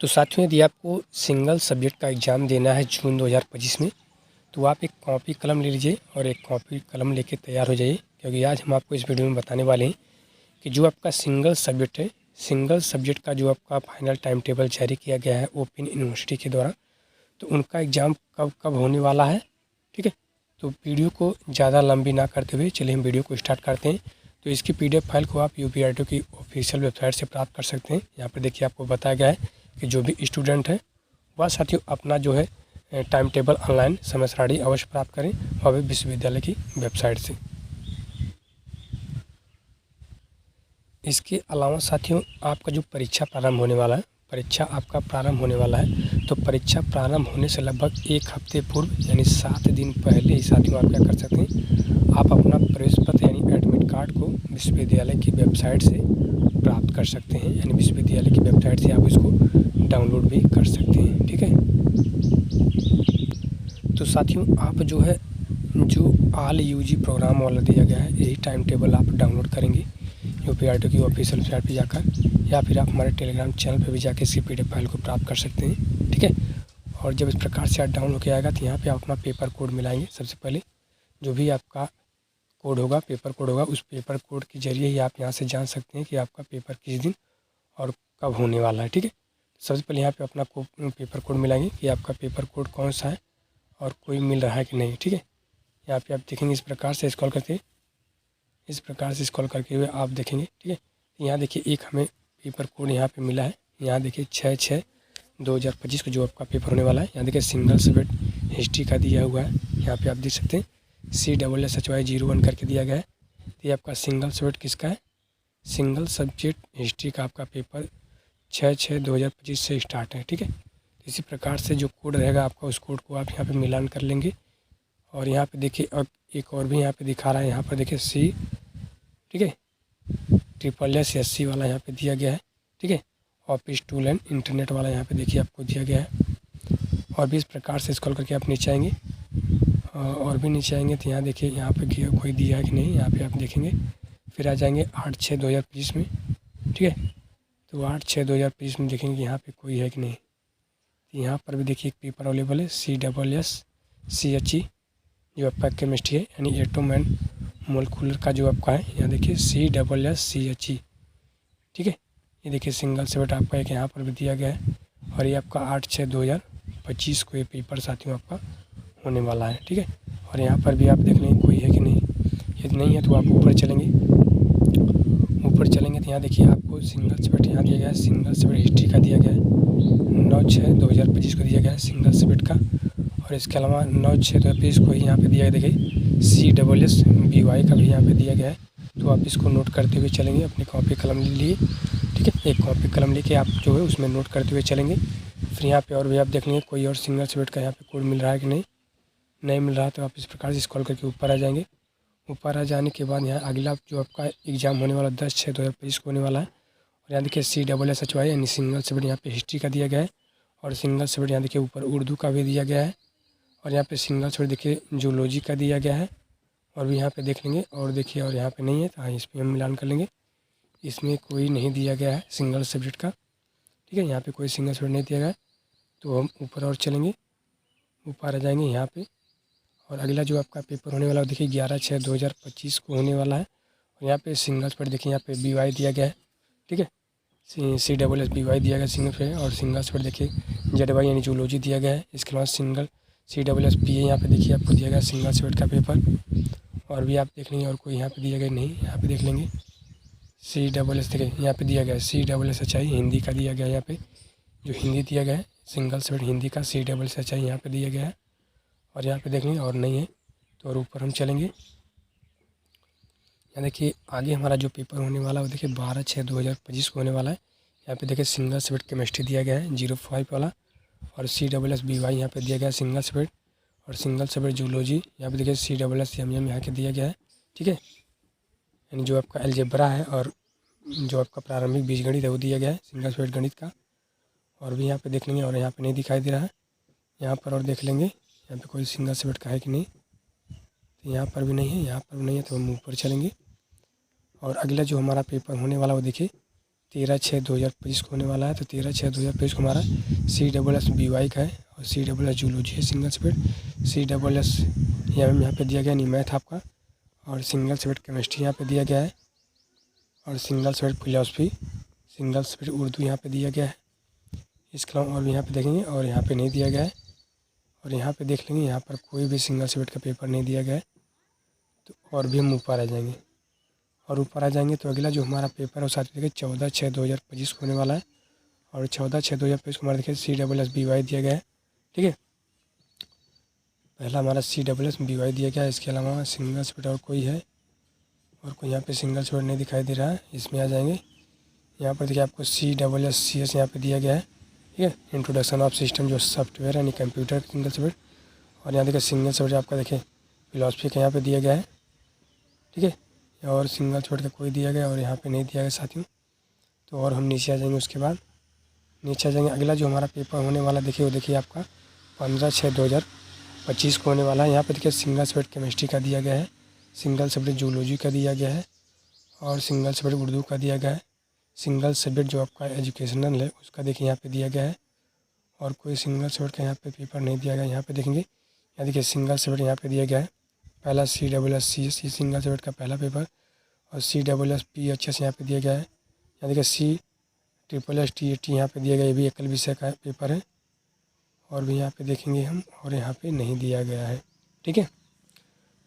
तो साथियों, यदि आपको सिंगल सब्जेक्ट का एग्ज़ाम देना है जून 2025 में, तो आप एक कॉपी कलम ले लीजिए और एक कॉपी कलम लेके तैयार हो जाइए, क्योंकि आज हम आपको इस वीडियो में बताने वाले हैं कि जो आपका सिंगल सब्जेक्ट है, सिंगल सब्जेक्ट का जो आपका फाइनल टाइम टेबल जारी किया गया है ओपन यूनिवर्सिटी के द्वारा, तो उनका एग्ज़ाम कब कब होने वाला है। ठीक है, तो वीडियो को ज़्यादा लंबी ना करते हुए चलिए हम वीडियो को स्टार्ट करते हैं। तो इसकी PDF फाइल को आप UPRTO की ऑफिशियल वेबसाइट से प्राप्त कर सकते हैं। यहाँ पर देखिए आपको बताया गया है कि जो भी स्टूडेंट है वह साथियों अपना जो है टाइम टेबल ऑनलाइन समय सारणी अवश्य प्राप्त करें और विश्वविद्यालय की वेबसाइट से। इसके अलावा साथियों, आपका जो परीक्षा प्रारंभ होने वाला है, तो परीक्षा प्रारंभ होने से लगभग 1 हफ्ते पूर्व यानी 7 दिन पहले ही साथियों आप क्या कर सकते हैं, आप अपना प्रवेश पत्र यानी एडमिट कार्ड को विश्वविद्यालय की वेबसाइट से प्राप्त कर सकते हैं। यानी विश्वविद्यालय की वेबसाइट से आप इसको डाउनलोड भी कर सकते हैं। ठीक है, तो साथियों आप जो है जो ऑल UG प्रोग्राम वाला दिया गया है, यही टाइम टेबल आप डाउनलोड करेंगे UPRTO की ऑफिशियल वेबसाइट पर जाकर, या फिर आप हमारे टेलीग्राम चैनल पर भी जाकर इसकी PDF फाइल को प्राप्त कर सकते हैं। ठीक है, और जब इस प्रकार से डाउनलोड होकर आएगा तो यहाँ पे आप अपना पेपर कोड मिलाएंगे। सबसे पहले जो भी आपका कोड होगा, पेपर कोड होगा, उस पेपर कोड के जरिए ही आप यहाँ से जान सकते हैं कि आपका पेपर किस दिन और कब होने वाला है। ठीक है, सबसे पहले यहाँ पे अपना पेपर कोड मिलाएंगे कि आपका पेपर कोड कौन सा है और कोई मिल रहा है कि नहीं। ठीक है, यहाँ पे आप देखेंगे इस प्रकार से स्क्रॉल करके हुए आप देखेंगे। ठीक है, यहाँ देखिए एक हमें पेपर कोड यहाँ पे मिला है। यहाँ देखिए 6/6/2025 को जो आपका पेपर होने वाला है। यहाँ देखिए सिंगल सब्जेक्ट हिस्ट्री का दिया हुआ है, यहाँ पे आप देख सकते हैं CSSHY01 करके दिया गया है। तो ये आपका सिंगल सब्जेक्ट किसका है, सिंगल सब्जेक्ट हिस्ट्री का आपका पेपर 6/6/2025 से स्टार्ट है। ठीक है, इसी प्रकार से जो कोड रहेगा आपका, उस कोड को आप यहाँ पे मिलान कर लेंगे। और यहाँ पे देखिए अब एक और भी यहाँ पे दिखा रहा है, यहाँ पर देखिए C, ठीक है, SSSC वाला यहाँ पे दिया गया है। ठीक है, ऑफिस टूल एंड इंटरनेट वाला यहाँ पे देखिए आपको दिया गया है। और भी इस प्रकार से स्क्रॉल करके आप नीचे आएंगे और भी नीचे आएंगे तो यहाँ देखिए यहाँ पे कोई दिया है कि नहीं, यहाँ पे आप देखेंगे। फिर आ जाएंगे 8/6/2025 में। ठीक है, तो 8/6/2025 में देखेंगे यहाँ पे कोई है कि नहीं। यहाँ पर भी देखिए एक पेपर अवेलेबल है CSSCHE जो आपका केमिस्ट्री है, यानी एटम एंड मोलिकुलर का जो आपका है। यहाँ देखिए CSSCHE। ठीक है, ये देखिए सिंगल सब्जेक्ट आपका एक यहाँ पर भी दिया गया है। और ये आपका 8/6/2025 को ये पेपर साथियों आपका होने वाला है। ठीक है, और यहाँ पर भी आप देख लेंगे कोई है कि नहीं। यदि नहीं है तो आप ऊपर चलेंगे तो यहाँ देखिए आपको सिंगल सब्जेक्ट यहाँ दिया गया है, सिंगल सब्जेक्ट हिस्ट्री का दिया गया है 9/6/2025 को दिया गया है सिंगल सब्जेक्ट का। और इसके अलावा 9/6/2025 को ही यहाँ पे दिया गया, देखिए CSSBY का भी यहाँ पे दिया गया है। तो आप इसको नोट करते हुए चलेंगे, अपनी कॉपी कलम लिए। ठीक है, एक कॉपी कलम लेके आप जो है उसमें नोट करते हुए चलेंगे। फिर यहाँ पे और भी आप देख लेंगे कोई और सिंगल सब्जेक्ट का यहाँ पे कोड मिल रहा है कि नहीं मिल रहा, तो आप इस प्रकार से स्क्रॉल करके ऊपर आ जाएंगे। ऊपर आ जाने के बाद यहाँ अगला जो आपका एग्ज़ाम होने वाला 10/6/2025 को होने वाला है। और यहाँ देखिए CSSHY यानी सिंगल सब्जेक्ट यहाँ पे हिस्ट्री का दिया गया है। और सिंगल सब्जेक्ट यहाँ देखिए ऊपर उर्दू का भी दिया गया है। और यहाँ पे सिंगल सब्जेक्ट देखिए जूलॉजी का दिया गया है, और भी यहाँ पे देख लेंगे। और देखिए और यहाँ पे नहीं है तो हाँ, इस पर हम मिलान कर लेंगे। इसमें कोई नहीं दिया गया है सिंगल सब्जेक्ट का। ठीक है, यहाँ पे कोई सिंगल सब्जेक्ट नहीं दिया गया है, तो हम ऊपर और चलेंगे, ऊपर आ जाएंगे यहाँ पे। और अगला जो आपका पेपर होने वाला है देखिए 11/6/2025 को होने वाला है। और यहाँ पे सिंगल सब्जेक्ट देखिए यहाँ पे BY दिया गया है। ठीक है, CSSBY दिया गया सिंगल सब्जेक्ट। और सिंगल सब्जेक्ट देखिए ZY यानी जूलॉजी दिया गया है। इसके अलावा सिंगल CSSPA यहाँ पे देखिए आपको दिया गया सिंगल सब्जेक्ट का पेपर। और भी आप देख लेंगे और कोई यहाँ पे दिया गया नहीं, यहाँ पे देख लेंगे CSS देखिए यहाँ पे दिया गया है CSSHI हिंदी का दिया गया है। यहाँ पे जो हिंदी दिया गया है सिंगल सब्जेक्ट हिंदी का CSSHI यहाँ पे दिया गया है। और यहाँ पे देख लेंगे और नहीं है तो और ऊपर हम चलेंगे। यहाँ देखिए आगे हमारा जो पेपर होने वाला है वो देखिए 12/6/2025 को होने वाला है। यहाँ पे देखिए सिंगल सब्जेक्ट केमिस्ट्री दिया गया है 05 वाला। और CSSBY यहाँ पे दिया गया है सिंगल सब्जेक्ट। और सिंगल सब्जेक्ट जूलॉजी यहाँ पे देखिए CSSMM यहाँ के दिया गया है। ठीक है, यानी जो आपका अलजेब्रा है और जो आपका प्रारंभिक बीजगणित है वो दिया गया है सिंगल सब्जेक्ट गणित का। और भी यहाँ पे देख लेंगे और यहाँ पे नहीं दिखाई दे रहा है, यहाँ पर और देख लेंगे यहाँ पे कोई सिंगल सब्जेक्ट का है कि नहीं। तो यहाँ पर भी नहीं है, यहाँ पर भी नहीं है, तो हम ऊपर चलेंगे। और अगला जो हमारा पेपर होने वाला वो देखिए 13/6/2025 को होने वाला है। तो 13/6/2025 को हमारा CSSBY का है और CSS जूलॉजी है सिंगल सब्जेक्ट। CSS यहाँ पे दिया गया नहीं मैथ आपका, और सिंगल सब्जेक्ट केमिस्ट्री यहाँ पे दिया गया है, और single subject philosophy, single subject Urdu यहाँ पे दिया गया है। इसके अलावा और भी यहाँ पे देखेंगे और यहाँ पे नहीं दिया गया है, और यहाँ पे देख लेंगे यहाँ पर कोई भी सिंगल सब्जेक्ट का पेपर नहीं दिया गया है। तो और भी हम ऊपर आ जाएंगे, और ऊपर आ जाएंगे तो अगला जो हमारा पेपर है वो साथ देखिए 14/6/2025 को होने वाला है, और 14/6/2025 को हमारा देखिए CSSBY दिया गया है। ठीक है, पहला हमारा CSSBY दिया गया है। इसके अलावा सिंगल सब्जेक्ट और कोई है, और कोई यहाँ पे सिंगल सब्जेक्ट नहीं दिखाई दे रहा है। इसमें आ जाएंगे, यहाँ पर देखिए आपको CSSCS यहाँ पे दिया गया है। ठीक है, इंट्रोडक्शन ऑफ सिस्टम जो सॉफ्टवेयर यानी कंप्यूटर सिंगल सब्जेक्ट, और यहाँ देखिए सिंगल सब्जेक्ट आपका देखिए फिलॉसफी का यहाँ पे दिया गया है। ठीक है, और सिंगल सब्जेक्ट का कोई दिया गया और यहाँ पे नहीं दिया गया साथियों। तो और हम नीचे आ जाएंगे, उसके बाद नीचे आ जाएंगे। अगला जो हमारा पेपर होने वाला देखिए वो देखिए आपका 15/6/2025 को होने वाला है। यहाँ पे देखिए सिंगल सब्जेक्ट केमिस्ट्री का दिया गया है, सिंगल सब्जेक्ट जूलॉजी का दिया गया है, और सिंगल सब्जेक्ट उर्दू का दिया गया है। सिंगल सब्जेक्ट जो आपका एजुकेशनल है उसका देखिए यहाँ पे दिया गया है, और कोई सिंगल सब्जेक्ट का यहाँ पे पेपर नहीं दिया गया। यहाँ पे देखेंगे, यहाँ देखिए सिंगल सब्जेक्ट यहाँ पे दिया गया है। पहला CSSCS सिंगल सब्जेक्ट का पहला पेपर, और CSSPHS यहाँ पे दिया गया है। यहाँ देखिए CSSSTAT यहाँ पे दिया गया, ये भी एकल विषय का पेपर है, और भी यहाँ पे देखेंगे हम, और यहाँ पे नहीं दिया गया है। ठीक है,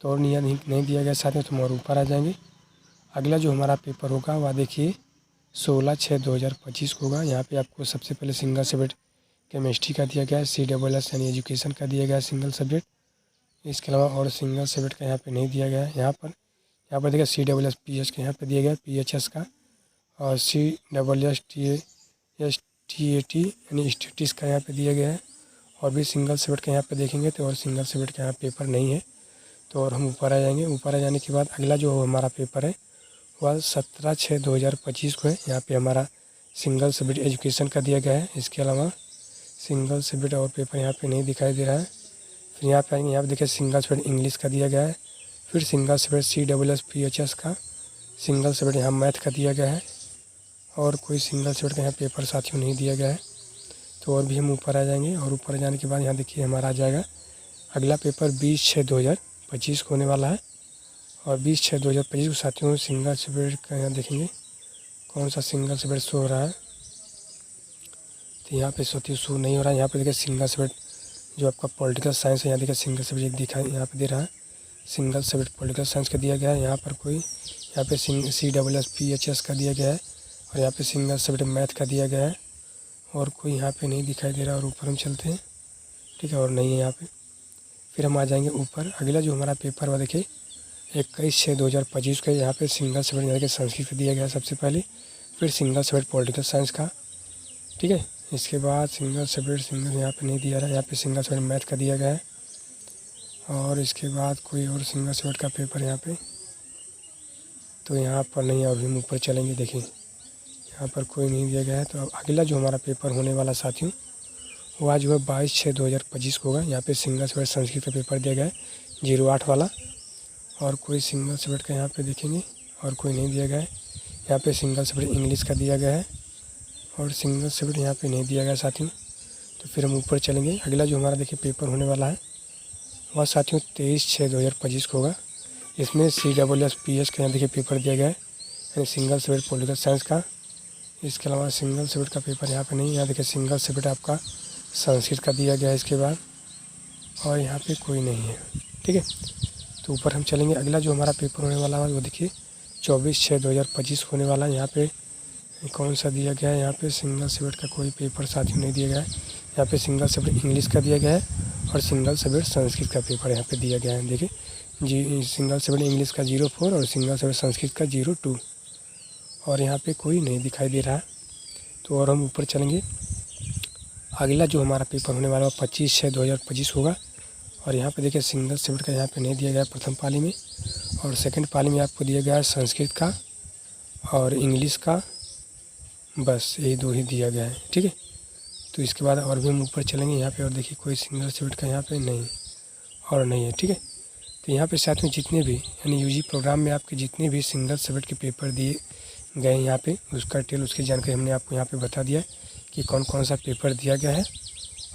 तो और नहीं दिया गया साथ में, तो हम और ऊपर आ जाएंगे। अगला जो हमारा पेपर होगा वह देखिए 16/6/2025 को होगा। यहाँ पे आपको सबसे पहले सिंगल सब्जेक्ट केमिस्ट्री का दिया गया है, CSS यानी एजुकेशन का दिया गया है सिंगल सब्जेक्ट। इसके अलावा और सिंगल सब्जेक्ट का यहाँ पे नहीं दिया गया है। यहाँ पर देखिए CSSPH का यहाँ पे दिया गया है, PHS का, और CSSTAT यानी स्टेटिक्स का यहाँ पे दिया गया है, और भी सिंगल सब्जेक्ट का यहाँ पे देखेंगे तो और सिंगल सब्जेक्ट का यहाँ पेपर नहीं है। तो और हम ऊपर आ जाएंगे। ऊपर आ जाने के बाद अगला जो हमारा पेपर है वह 17/6/2025 को है। यहाँ पे हमारा सिंगल सब्जेक्ट एजुकेशन का दिया गया है। इसके अलावा सिंगल सब्जेक्ट और पेपर यहाँ पे नहीं दिखाई दे रहा है। फिर यहाँ पे आएंगे, यहाँ पे देखिए सिंगल सब्जेक्ट इंग्लिश का दिया गया है, फिर सिंगल सब्जेक्ट CSSPHS का, सिंगल सब्जेक्ट यहाँ मैथ का दिया गया है, और कोई सिंगल सब्जेक्ट का यहाँ पेपर साथियों नहीं दिया गया है। तो और भी हम ऊपर आ जाएंगे, और ऊपर जाने के बाद यहाँ देखिए हमारा आ जाएगा अगला पेपर 20/6/2025 को होने वाला है, और 20/6/2025 को साथियों सिंगल सब्जेक्ट का यहाँ देखेंगे कौन सा सिंगल सब्जेक्ट शो हो रहा है। तो यहाँ पे साथियों शो नहीं हो रहा है। यहाँ पे देखिए सिंगल सब्जेक्ट जो आपका पॉलिटिकल साइंस है, यहाँ देखिए सिंगल सब्जेक्ट दिखा यहाँ पे दे रहा है, सिंगल सब्जेक्ट पॉलिटिकल साइंस का दिया गया है। यहाँ पर कोई यहाँ पे CSSPHS का दिया गया है, और यहाँ पे सिंगल सब्जेक्ट मैथ का दिया गया है, और कोई यहाँ पे नहीं दिखाई दे रहा। और ऊपर हम चलते हैं, ठीक है, और नहीं है यहाँ पे। फिर हम आ जाएंगे ऊपर। अगला जो हमारा पेपर हुआ देखिए 21/6/2025 का, यहाँ पे सिंगल सब्जेक्ट यहाँ के संस्कृत का दिया गया सबसे पहले, फिर सिंगल सब्जेक्ट पॉलिटिकल साइंस का। ठीक है, इसके बाद सिंगल सब्जेक्ट यहाँ पे नहीं दिया रहा, यहाँ पे सिंगल सब्जेक्ट मैथ का दिया गया है, और इसके बाद कोई और सिंगल सब्जेक्ट का पेपर यहाँ पे तो यहाँ पर नहीं है। अभी हम ऊपर चलेंगे, देखिए यहाँ पर कोई नहीं दिया गया है। तो अब अगला जो हमारा पेपर होने वाला साथियों वो आज जो है 22/6/2025 को होगा। यहाँ पे सिंगल सब्जेक्ट संस्कृत का पेपर दिया गया है 08 वाला, और कोई सिंगल सब्जेक्ट का यहाँ पे देखेंगे और कोई नहीं दिया गया है। यहाँ पे सिंगल सब्जेक्ट इंग्लिश का दिया गया है, और सिंगल सब्जेक्ट यहाँ पे नहीं दिया गया साथियों। तो फिर हम ऊपर चलेंगे। अगला जो हमारा देखिए पेपर होने वाला है वह साथियों 23/6/2025 को होगा। इसमें CSSPH का यहाँ देखिए पेपर दिया गया है, यानी सिंगल सब्जेक्ट पॉलिटिकल साइंस का। इसके अलावा सिंगल सब्जेक्ट का पेपर यहाँ पे नहीं, यहाँ देखिए सिंगल सब्जेक्ट आपका संस्कृत का दिया गया है इसके बाद, और यहाँ पे कोई नहीं है। ठीक है, तो ऊपर हम चलेंगे। अगला जो हमारा पेपर होने वाला है वो देखिए 24/6/2025 होने वाला है। यहाँ पे कौन सा दिया गया है, यहाँ पे सिंगल सब्जेक्ट का कोई पेपर साथियों नहीं दिया गया है। यहाँ पे सिंगल सब्जेक्ट इंग्लिश का दिया गया है, और सिंगल सब्जेक्ट संस्कृत का पेपर यहाँ पे दिया गया है। देखिए सिंगल सब्जेक्ट इंग्लिश का 04 और सिंगल सब्जेक्ट संस्कृत का 02, और यहाँ पे कोई नहीं दिखाई दे रहा है। तो और हम ऊपर चलेंगे। अगला जो हमारा पेपर होने वाला है 25/6/2025 होगा, और यहाँ पे देखिए सिंगल सब्जेक्ट का यहाँ पे नहीं दिया गया प्रथम पाली में, और सेकंड पाली में आपको दिया गया है संस्कृत का और इंग्लिश का, बस यही दो ही दिया गया है। ठीक है, तो इसके बाद और भी हम ऊपर चलेंगे यहाँ पे, और देखिए कोई सिंगल सब्जेक्ट का यहाँ पे नहीं और नहीं है। ठीक है, तो यहाँ पे साथ में जितने भी यानी यूजी प्रोग्राम में आपके जितने भी सिंगल सब्जेक्ट के पेपर गए यहाँ पे उसका डिटेल उसकी जानकारी हमने आपको यहाँ पे बता दिया है कि कौन कौन सा पेपर दिया गया है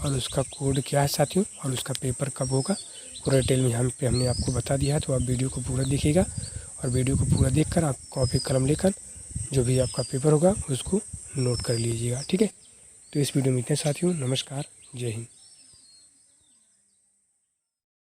और उसका कोड क्या है साथियों, और उसका पेपर कब होगा, पूरा डिटेल में हमने आपको बता दिया है। तो आप वीडियो को पूरा देखिएगा और वीडियो को पूरा देखकर आप कॉपी कलम लेकर जो भी आपका पेपर होगा उसको नोट कर लीजिएगा, ठीक है। तो इस वीडियो में इतने साथियों, नमस्कार, जय हिंद।